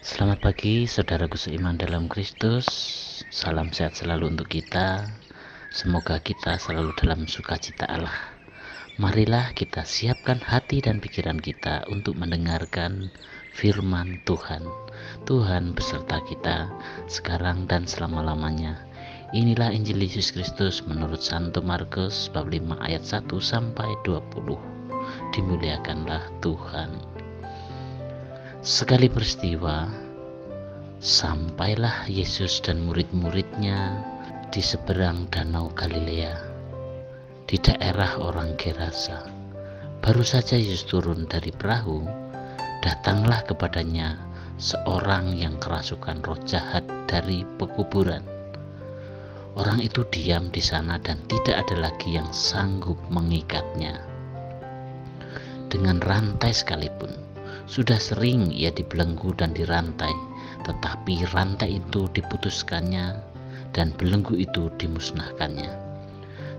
Selamat pagi saudaraku seiman dalam Kristus. Salam sehat selalu untuk kita. Semoga kita selalu dalam sukacita Allah. Marilah kita siapkan hati dan pikiran kita untuk mendengarkan firman Tuhan. Tuhan beserta kita sekarang dan selama-lamanya. Inilah Injil Yesus Kristus menurut Santo Markus bab 5 ayat 1 sampai 20. Dimuliakanlah Tuhan. Sekali peristiwa, sampailah Yesus dan murid-muridnya di seberang danau Galilea, di daerah orang Gerasa. Baru saja Yesus turun dari perahu, datanglah kepadanya seorang yang kerasukan roh jahat dari pekuburan. Orang itu diam di sana dan tidak ada lagi yang sanggup mengikatnya. Dengan rantai sekalipun, sudah sering ia dibelenggu dan dirantai, tetapi rantai itu diputuskannya dan belenggu itu dimusnahkannya,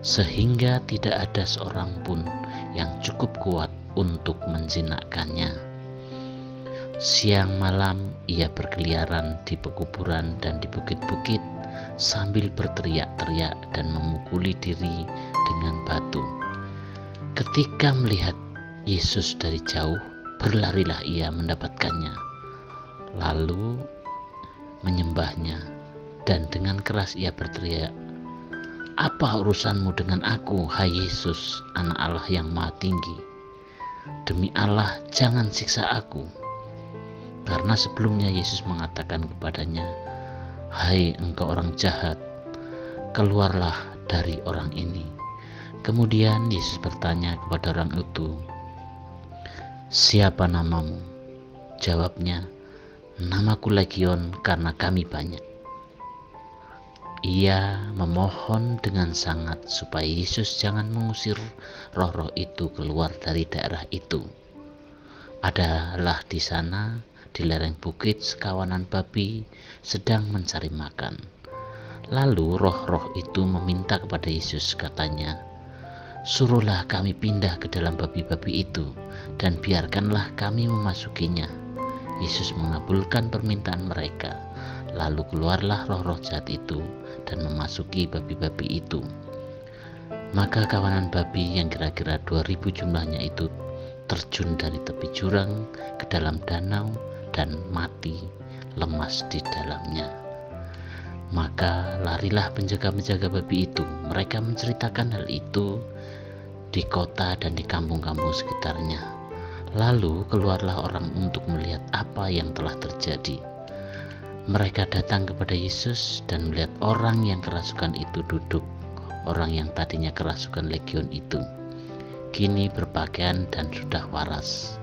sehingga tidak ada seorang pun yang cukup kuat untuk menjinakkannya. Siang malam ia berkeliaran di pekuburan dan di bukit-bukit sambil berteriak-teriak dan memukuli diri dengan batu. Ketika melihat Yesus dari jauh, berlarilah ia mendapatkannya, lalu menyembahnya, dan dengan keras ia berteriak, "Apa urusanmu dengan aku, hai Yesus, Anak Allah yang Maha Tinggi? Demi Allah, jangan siksa aku." Karena sebelumnya Yesus mengatakan kepadanya, "Hai engkau orang jahat, keluarlah dari orang ini." Kemudian Yesus bertanya kepada orang itu, "Siapa namamu?" Jawabnya, "Namaku Legion, karena kami banyak." Ia memohon dengan sangat supaya Yesus jangan mengusir roh-roh itu keluar dari daerah itu. Adalah di sana, di lereng bukit, sekawanan babi sedang mencari makan. Lalu roh-roh itu meminta kepada Yesus, katanya, "Suruhlah kami pindah ke dalam babi-babi itu, dan biarkanlah kami memasukinya." Yesus mengabulkan permintaan mereka. Lalu keluarlah roh-roh jahat itu dan memasuki babi-babi itu. Maka kawanan babi yang kira-kira 2000 jumlahnya itu terjun dari tepi jurang ke dalam danau dan mati lemas di dalamnya. Maka larilah penjaga-penjaga babi itu. Mereka menceritakan hal itu di kota dan di kampung-kampung sekitarnya. Lalu keluarlah orang untuk melihat apa yang telah terjadi. Mereka datang kepada Yesus dan melihat orang yang kerasukan itu duduk. Orang yang tadinya kerasukan legion itu kini berpakaian dan sudah waras.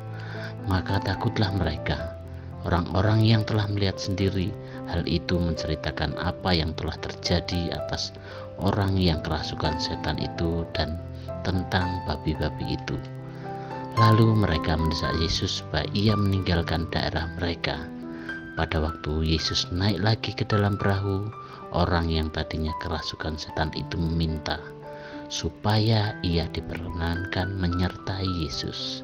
Maka takutlah mereka. Orang-orang yang telah melihat sendiri hal itu menceritakan apa yang telah terjadi atas orang yang kerasukan setan itu dan tentang babi-babi itu. Lalu mereka mendesak Yesus supaya ia meninggalkan daerah mereka. Pada waktu Yesus naik lagi ke dalam perahu, orang yang tadinya kerasukan setan itu meminta supaya ia diperkenankan menyertai Yesus.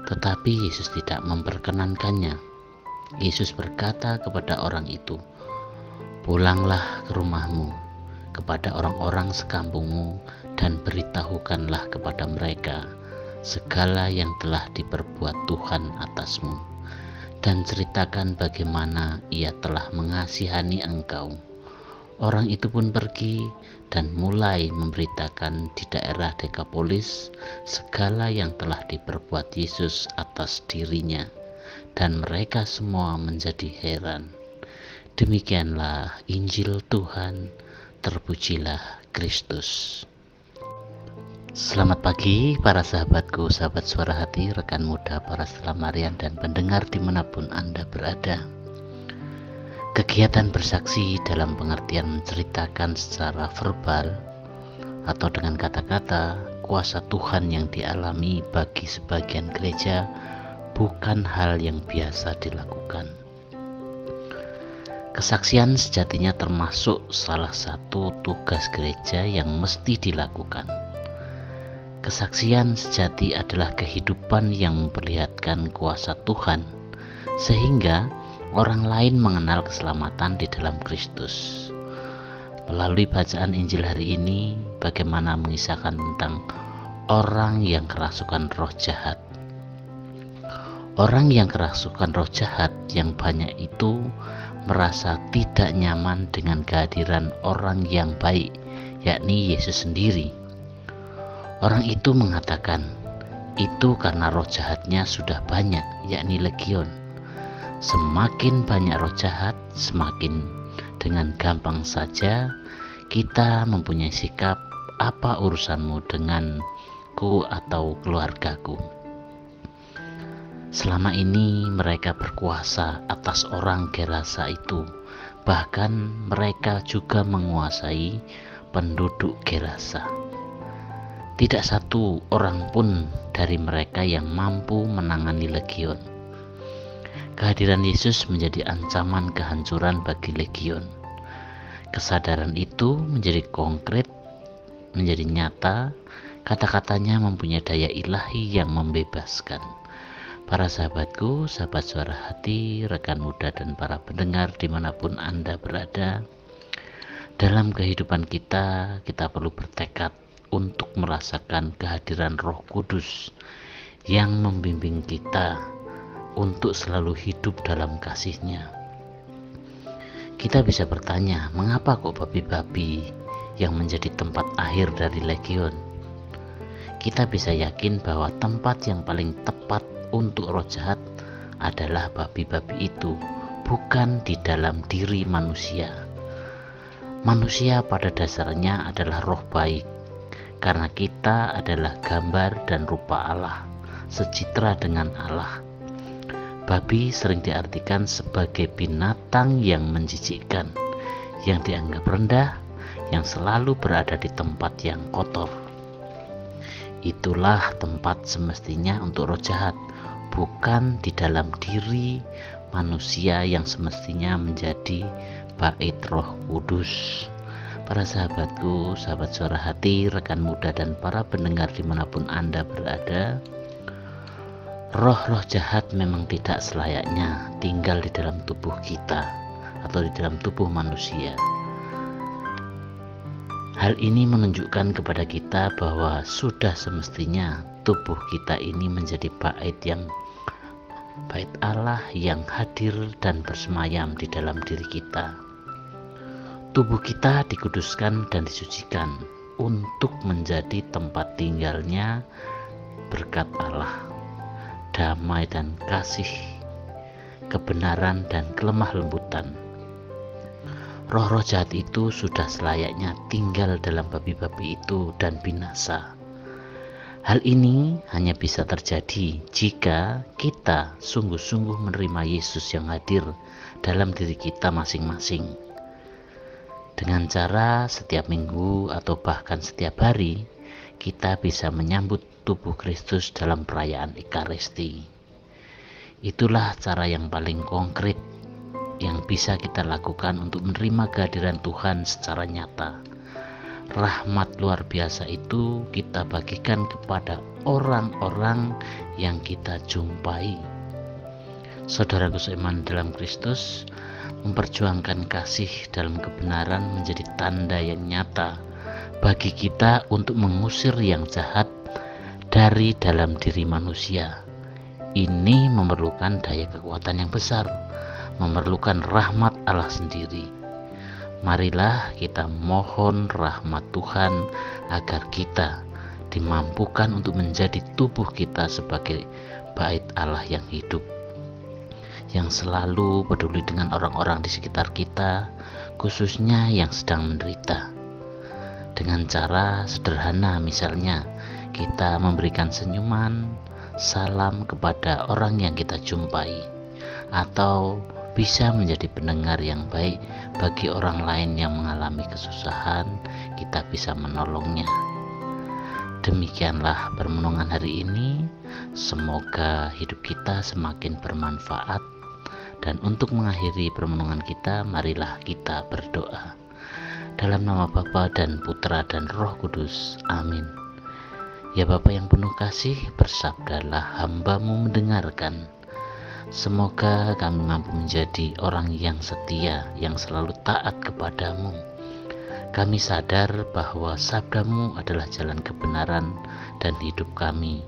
Tetapi Yesus tidak memperkenankannya. Yesus berkata kepada orang itu, "Pulanglah ke rumahmu, kepada orang-orang sekampungmu, dan beritahukanlah kepada mereka segala yang telah diperbuat Tuhan atasmu, dan ceritakan bagaimana ia telah mengasihani engkau." Orang itu pun pergi dan mulai memberitakan di daerah Dekapolis segala yang telah diperbuat Yesus atas dirinya, dan mereka semua menjadi heran. Demikianlah Injil Tuhan. Terpujilah Kristus. Selamat pagi para sahabatku, sahabat suara hati, rekan muda, para selamarian dan pendengar dimanapun Anda berada. Kegiatan bersaksi dalam pengertian menceritakan secara verbal atau dengan kata-kata kuasa Tuhan yang dialami bagi sebagian gereja bukan hal yang biasa dilakukan. Kesaksian sejatinya termasuk salah satu tugas gereja yang mesti dilakukan. Kesaksian sejati adalah kehidupan yang memperlihatkan kuasa Tuhan, sehingga orang lain mengenal keselamatan di dalam Kristus. Melalui bacaan Injil hari ini, bagaimana mengisahkan tentang orang yang kerasukan roh jahat. Orang yang kerasukan roh jahat yang banyak itu merasa tidak nyaman dengan kehadiran orang yang baik, yakni Yesus sendiri. Orang itu mengatakan, itu karena roh jahatnya sudah banyak, yakni legion. Semakin banyak roh jahat, semakin dengan gampang saja kita mempunyai sikap, apa urusanmu denganku atau keluargaku. Selama ini mereka berkuasa atas orang Gerasa itu, bahkan mereka juga menguasai penduduk Gerasa. Tidak satu orang pun dari mereka yang mampu menangani legion. Kehadiran Yesus menjadi ancaman kehancuran bagi legion. Kesadaran itu menjadi konkret, menjadi nyata. Kata-katanya mempunyai daya ilahi yang membebaskan. Para sahabatku, sahabat suara hati, rekan muda dan para pendengar dimanapun Anda berada, dalam kehidupan kita perlu bertekad untuk merasakan kehadiran Roh Kudus yang membimbing kita untuk selalu hidup dalam kasih-Nya. Kita bisa bertanya, mengapa kok babi-babi yang menjadi tempat akhir dari legion? Kita bisa yakin bahwa tempat yang paling tepat untuk roh jahat adalah babi-babi itu, bukan di dalam diri manusia. Manusia pada dasarnya adalah roh baik, karena kita adalah gambar dan rupa Allah, secitra dengan Allah. Babi sering diartikan sebagai binatang yang menjijikkan, yang dianggap rendah, yang selalu berada di tempat yang kotor. Itulah tempat semestinya untuk roh jahat, bukan di dalam diri manusia yang semestinya menjadi bait Roh Kudus. Para sahabatku, sahabat suara hati, rekan muda dan para pendengar dimanapun Anda berada, roh-roh jahat memang tidak selayaknya tinggal di dalam tubuh kita atau di dalam tubuh manusia. Hal ini menunjukkan kepada kita bahwa sudah semestinya tubuh kita ini menjadi bait Allah yang hadir dan bersemayam di dalam diri kita. Tubuh kita dikuduskan dan disucikan untuk menjadi tempat tinggalnya berkat Allah, damai dan kasih, kebenaran dan kelemah lembutan. Roh-roh jahat itu sudah selayaknya tinggal dalam babi-babi itu dan binasa. Hal ini hanya bisa terjadi jika kita sungguh-sungguh menerima Yesus yang hadir dalam diri kita masing-masing. Dengan cara setiap minggu atau bahkan setiap hari, kita bisa menyambut tubuh Kristus dalam perayaan Ekaristi. Itulah cara yang paling konkret yang bisa kita lakukan untuk menerima kehadiran Tuhan secara nyata. Rahmat luar biasa itu kita bagikan kepada orang-orang yang kita jumpai. Saudaraku seiman dalam Kristus, memperjuangkan kasih dalam kebenaran menjadi tanda yang nyata bagi kita untuk mengusir yang jahat dari dalam diri manusia. Ini memerlukan daya kekuatan yang besar, memerlukan rahmat Allah sendiri. Marilah kita mohon rahmat Tuhan agar kita dimampukan untuk menjadi tubuh kita sebagai bait Allah yang hidup, yang selalu peduli dengan orang-orang di sekitar kita, khususnya yang sedang menderita. Dengan cara sederhana, misalnya kita memberikan senyuman, salam kepada orang yang kita jumpai, atau bisa menjadi pendengar yang baik bagi orang lain yang mengalami kesusahan, kita bisa menolongnya. Demikianlah permenungan hari ini. Semoga hidup kita semakin bermanfaat. Dan untuk mengakhiri permenungan kita, marilah kita berdoa. Dalam nama Bapa dan Putra dan Roh Kudus. Amin. Ya Bapa yang penuh kasih, bersabdalah, hamba-Mu mendengarkan. Semoga kami mampu menjadi orang yang setia, yang selalu taat kepadamu. Kami sadar bahwa sabdamu adalah jalan kebenaran dan hidup kami.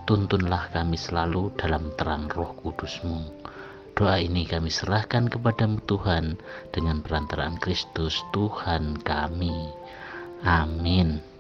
Tuntunlah kami selalu dalam terang Roh Kudus-Mu. Doa ini kami serahkan kepadamu Tuhan, dengan perantaraan Kristus Tuhan kami. Amin.